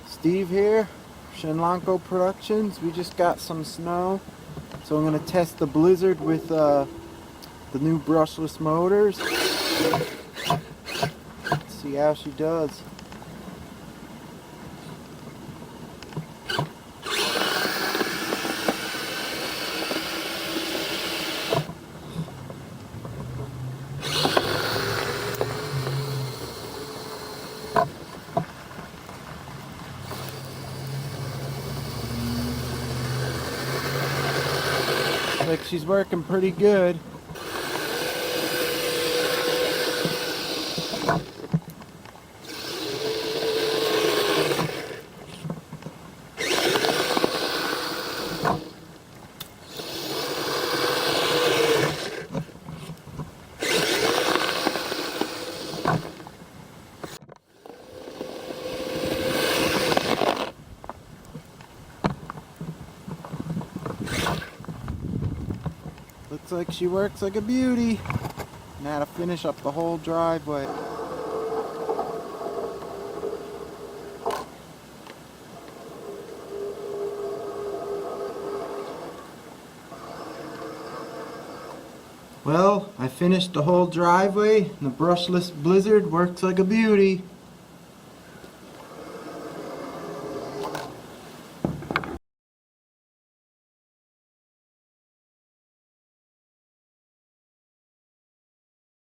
Steve here, Shinlanko Productions. We just got some snow, so I'm going to test the Blizzard with the new brushless motors. Let's see how she does. Like she's working pretty good. Looks like she works like a beauty. Now to finish up the whole driveway. Well, I finished the whole driveway and the brushless Blizzard works like a beauty.